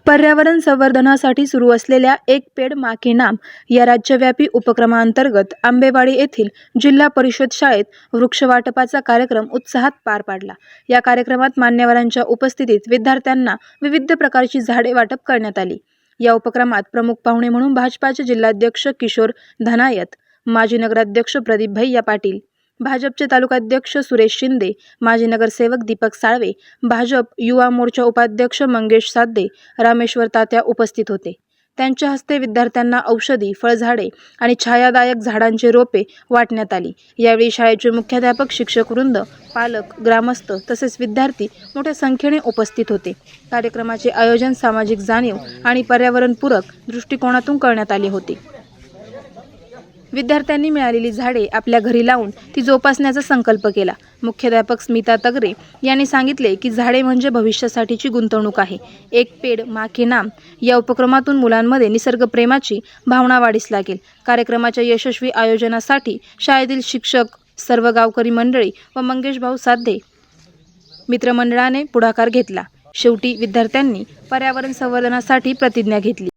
पर्यावरण संवर्धनासाठी सुरू असलेल्या एक पेड़ माँ के नाम या राज्यव्यापी उपक्रमांतर्गत आंबेवाडी येथील जिल्हा परिषद शाळेत वृक्षवाटपाचा कार्यक्रम उत्साहात पार पडला। या कार्यक्रमात मान्यवरांच्या उपस्थितीत विद्यार्थ्यांना विविध प्रकारची झाडे वाटप करण्यात आली। या उपक्रमात प्रमुख पाहुणे म्हणून भाजपाचे जिल्हाध्यक्ष किशोर धनायत, माजी नगराध्यक्ष प्रदीप भैया पाटील, भाजपचे तालुकाध्यक्ष सुरेश शिंदे, माजी नगरसेवक दीपक साळवे, भाजप युवा मोर्चा उपाध्यक्ष मंगेश साधे, रामेश्वर तात्या उपस्थित होते। त्यांच्या हस्ते विद्यार्थ्यांना औषधी, फळझाडे आणि छायादायक झाडांची रोपे वाटण्यात आली। यावेळी शाळेचे मुख्याध्यापक, शिक्षक वृंद, पालक, ग्रामस्थ तसेच विद्यार्थी मोठ्या संख्येने उपस्थित होते। कार्यक्रमाचे आयोजन सामाजिक जाणीव आणि पर्यावरणपूरक दृष्टिकोनातून करण्यात आले होते। विद्यार्थ्यांनी मिळालेली झाडे आपल्या घरी लावून ती जोपासण्याचा संकल्प केला। मुख्याध्यापक स्मिता तगरे यांनी सांगितले की झाडे म्हणजे भविष्यासाठीची गुंतवणूक आहे। एक पेड़ माँ के नाम या उपक्रमातून मुलांमध्ये निसर्गप्रेमाची भावना वाढीस लागेल। कार्यक्रमाच्या यशस्वी आयोजनासाठी शाळेतील शिक्षक, सर्व गावकरी मंडळी व मंगेश भाऊ साधे मित्रमंडळाने पुढाकार घेतला। शेवटी विद्यार्थ्यांनी पर्यावरण संवर्धनासाठी प्रतिज्ञा घेतली।